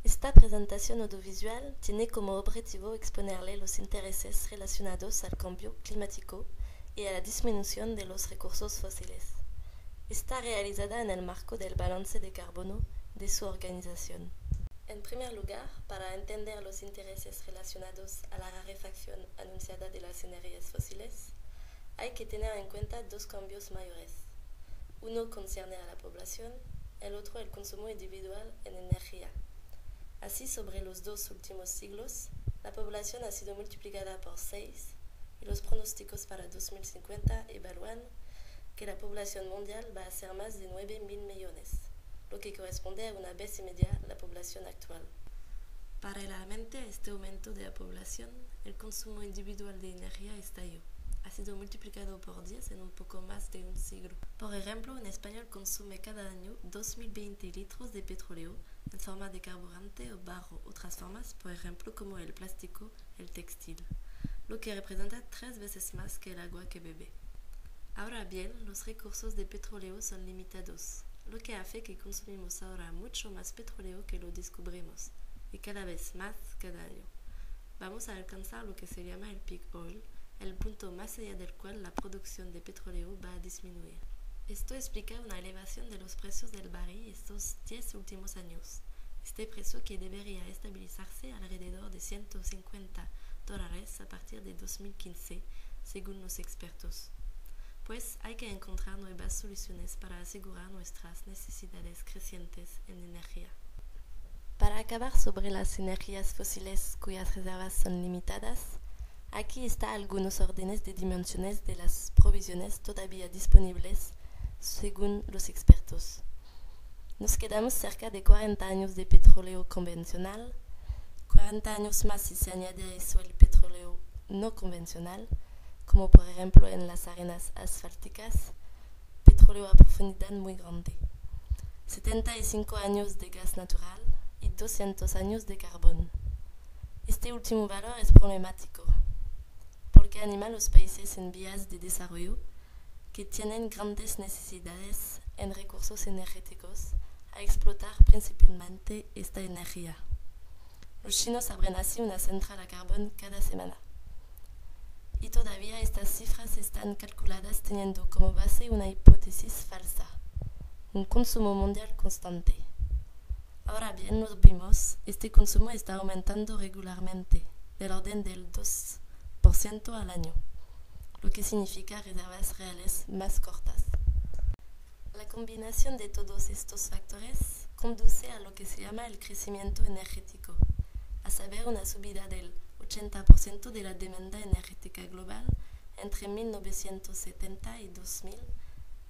Esta presentación audiovisual tiene como objetivo exponerle los intereses relacionados al cambio climático y a la disminución de los recursos fósiles. Está realizada en el marco del balance de carbono de su organización. En primer lugar, para entender los intereses relacionados a la rarefacción anunciada de las energías fósiles, hay que tener en cuenta dos cambios mayores. Uno concierne a la población, el otro el consumo individual en energía. Así, sobre los dos últimos siglos, la población ha sido multiplicada por 6 y los pronósticos para 2050 evalúan que la población mundial va a ser más de 9.000 millones, lo que corresponde a una vez y media la población actual. Paralelamente a este aumento de la población, el consumo individual de energía estalló. Ha sido multiplicado por 10 en un poco más de un siglo. Por ejemplo, un español consume cada año 2.020 litros de petróleo en forma de carburante o bajo otras formas, por ejemplo, como el plástico, el textil, lo que representa 3 veces más que el agua que bebe. Ahora bien, los recursos de petróleo son limitados, lo que hace que consumimos ahora mucho más petróleo que lo descubrimos, y cada vez más cada año. Vamos a alcanzar lo que se llama el peak oil, el punto más allá del cual la producción de petróleo va a disminuir. Esto explica una elevación de los precios del barril estos 10 últimos años. Este precio que debería estabilizarse alrededor de $150 a partir de 2015, según los expertos. Pues hay que encontrar nuevas soluciones para asegurar nuestras necesidades crecientes en energía. Para acabar sobre las energías fósiles cuyas reservas son limitadas, aquí están algunos órdenes de dimensiones de las provisiones todavía disponibles según los expertos. Nos quedamos cerca de 40 años de petróleo convencional, 40 años más si se añade a eso el petróleo no convencional, como por ejemplo en las arenas asfálticas, petróleo a profundidad muy grande, 75 años de gas natural y 200 años de carbón. Este último valor es problemático, porque anima a los países en vías de desarrollo que tienen grandes necesidades en recursos energéticos a explotar principalmente esta energía. Los chinos abren así una central a carbón cada semana. Y todavía estas cifras están calculadas teniendo como base una hipótesis falsa, un consumo mundial constante. Ahora bien, nos vimos, este consumo está aumentando regularmente, del orden del 2% al año, lo que significa reservas reales más cortas. La combinación de todos estos factores conduce a lo que se llama el crecimiento energético, a saber, una subida del 80% de la demanda energética global entre 1970 y 2000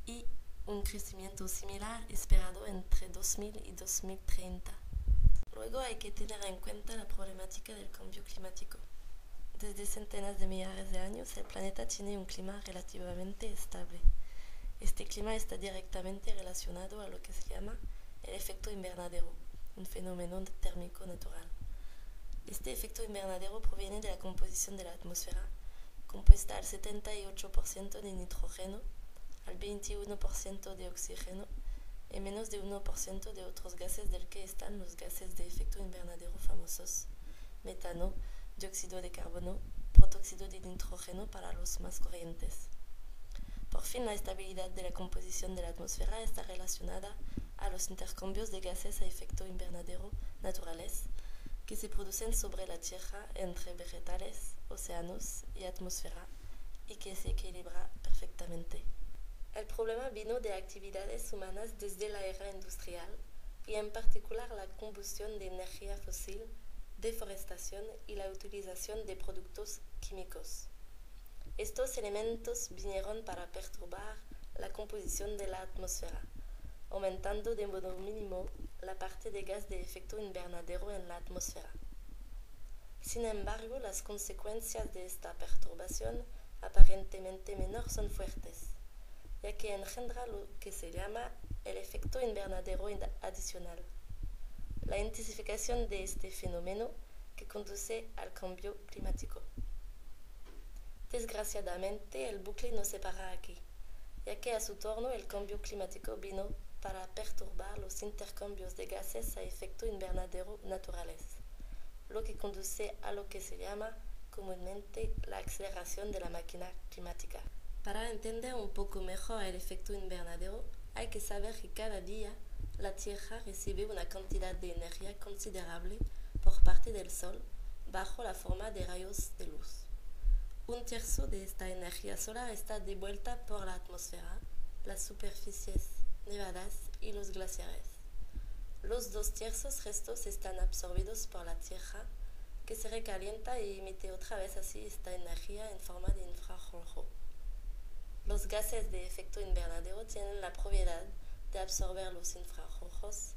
y un crecimiento similar esperado entre 2000 y 2030. Luego hay que tener en cuenta la problemática del cambio climático. Desde centenas de millares de años el planeta tiene un clima relativamente estable. Este clima está directamente relacionado a lo que se llama el efecto invernadero, un fenómeno térmico natural. Este efecto invernadero proviene de la composición de la atmósfera, compuesta al 78% de nitrógeno, al 21% de oxígeno y menos de 1% de otros gases del que están los gases de efecto invernadero famosos, metano, dióxido de carbono, protóxido de nitrógeno para los más corrientes. Por fin, la estabilidad de la composición de la atmósfera está relacionada a los intercambios de gases a efecto invernadero naturales que se producen sobre la Tierra entre vegetales, océanos y atmósfera y que se equilibra perfectamente. El problema vino de actividades humanas desde la era industrial y en particular la combustión de energía fósil, deforestación y la utilización de productos químicos. Estos elementos vinieron para perturbar la composición de la atmósfera, aumentando de modo mínimo la parte de gas de efecto invernadero en la atmósfera. Sin embargo, las consecuencias de esta perturbación aparentemente menor son fuertes, ya que engendra lo que se llama el efecto invernadero adicional, la intensificación de este fenómeno que conduce al cambio climático. Desgraciadamente, el bucle no se para aquí, ya que a su turno el cambio climático vino para perturbar los intercambios de gases a efecto invernadero naturales, lo que conduce a lo que se llama comúnmente la aceleración de la máquina climática. Para entender un poco mejor el efecto invernadero, hay que saber que cada día la Tierra recibe una cantidad de energía considerable por parte del Sol bajo la forma de rayos de luz. Un tercio de esta energía solar está devuelta por la atmósfera, las superficies nevadas y los glaciares. Los 2/3 restos están absorbidos por la Tierra, que se recalienta y emite otra vez así esta energía en forma de infrarrojo. Los gases de efecto invernadero tienen la propiedad de absorber los infrarrojos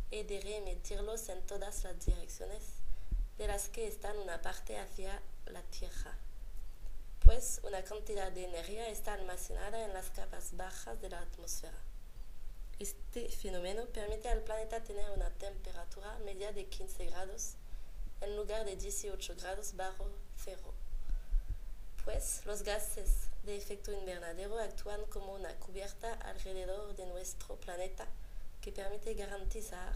y de reemitirlos en todas las direcciones, de las que están una parte hacia la Tierra, pues una cantidad de energía está almacenada en las capas bajas de la atmósfera. Este fenómeno permite al planeta tener una temperatura media de 15 grados en lugar de 18 grados bajo cero, pues los gases de efecto invernadero actúan como una cubierta alrededor de nuestro planeta que permite garantizar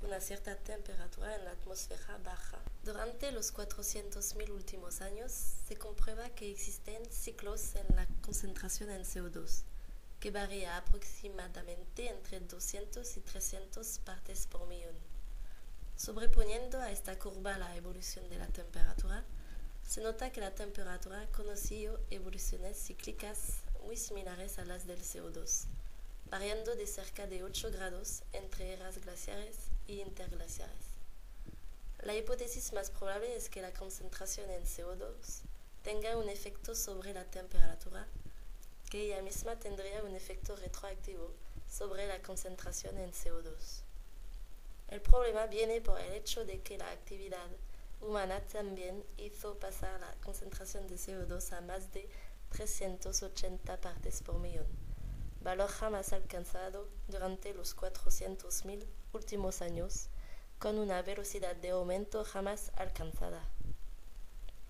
una cierta temperatura en la atmósfera baja. Durante los 400.000 últimos años se comprueba que existen ciclos en la concentración en CO2, que varía aproximadamente entre 200 y 300 partes por millón. Sobreponiendo a esta curva la evolución de la temperatura, se nota que la temperatura conoció evoluciones cíclicas muy similares a las del CO2, variando de cerca de 8 grados entre eras glaciares y interglaciares. La hipótesis más probable es que la concentración en CO2 tenga un efecto sobre la temperatura, que ella misma tendría un efecto retroactivo sobre la concentración en CO2. El problema viene por el hecho de que la actividad humana también hizo pasar la concentración de CO2 a más de 380 partes por millón, valor jamás alcanzado durante los 400.000 últimos años, con una velocidad de aumento jamás alcanzada.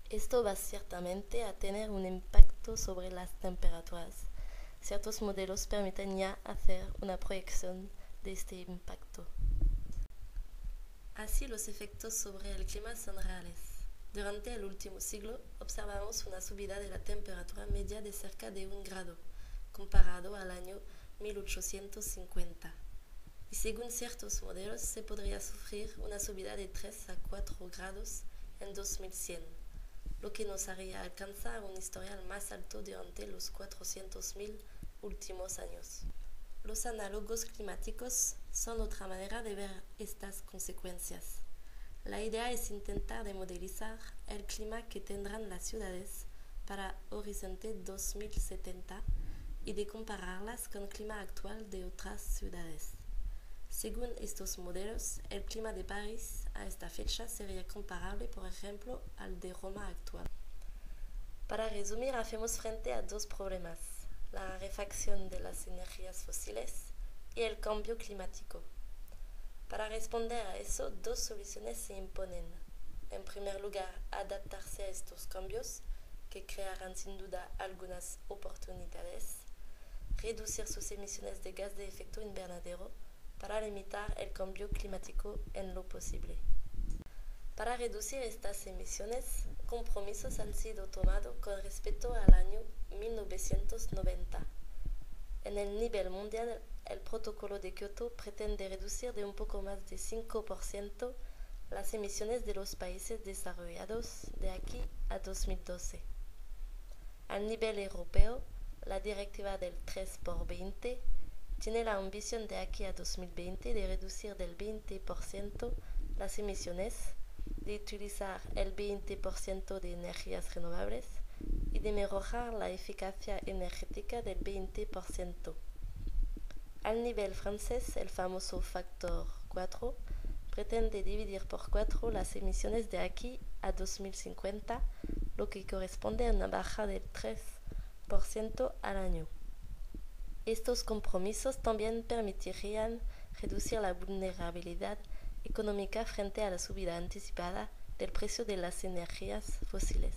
Esto va ciertamente a tener un impacto sobre las temperaturas. Ciertos modelos permiten ya hacer una proyección de este impacto. Así, los efectos sobre el clima son reales. Durante el último siglo observamos una subida de la temperatura media de cerca de 1 grado, comparado al año 1850. Y según ciertos modelos se podría sufrir una subida de 3 a 4 grados en 2100, lo que nos haría alcanzar un historial más alto durante los 400.000 últimos años. Los análogos climáticos son otra manera de ver estas consecuencias. La idea es intentar de modelizar el clima que tendrán las ciudades para Horizonte 2070 y de compararlas con el clima actual de otras ciudades. Según estos modelos, el clima de París a esta fecha sería comparable, por ejemplo, al de Roma actual. Para resumir, hacemos frente a dos problemas: la rarefacción de las energías fósiles y el cambio climático. Para responder a eso, dos soluciones se imponen. En primer lugar, adaptarse a estos cambios, que crearán sin duda algunas oportunidades, reducir sus emisiones de gas de efecto invernadero para limitar el cambio climático en lo posible. Para reducir estas emisiones, compromisos han sido tomados con respecto al año 1990. En el nivel mundial, el protocolo de Kioto pretende reducir de un poco más de 5% las emisiones de los países desarrollados de aquí a 2012. A nivel europeo, la directiva del 3x20 tiene la ambición de aquí a 2020 de reducir del 20% las emisiones, de utilizar el 20% de energías renovables y de mejorar la eficacia energética del 20%. Al nivel francés, el famoso factor 4 pretende dividir por 4 las emisiones de aquí a 2050, lo que corresponde a una baja del 3% al año. Estos compromisos también permitirían reducir la vulnerabilidad económica frente a la subida anticipada del precio de las energías fósiles.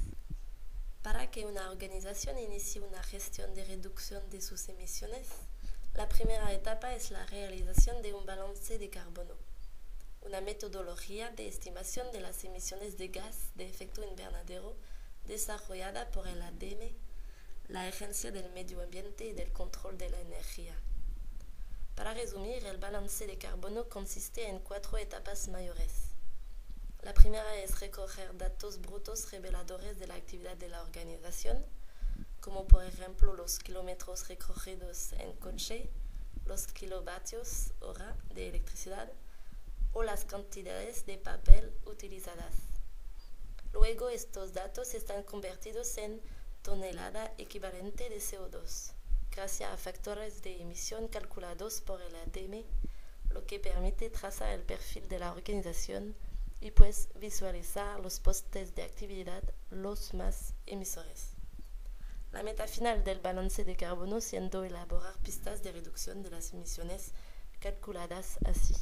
Para que una organización inicie una gestión de reducción de sus emisiones, La primera etapa es la realización de un balance de carbono, una metodología de estimación de las emisiones de gas de efecto invernadero desarrollada por el ADEME, la Agencia del Medio Ambiente y del Control de la Energía. Para resumir, el balance de carbono consiste en 4 etapas mayores. La primera es recoger datos brutos reveladores de la actividad de la organización, como por ejemplo los kilómetros recorridos en coche, los kilovatios hora de electricidad o las cantidades de papel utilizadas. Luego estos datos están convertidos en tonelada equivalente de CO2, gracias a factores de emisión calculados por el ADEME, lo que permite trazar el perfil de la organización y pues visualizar los postes de actividad los más emisores. La meta final del balance de carbono siendo elaborar pistas de reducción de las emisiones calculadas así.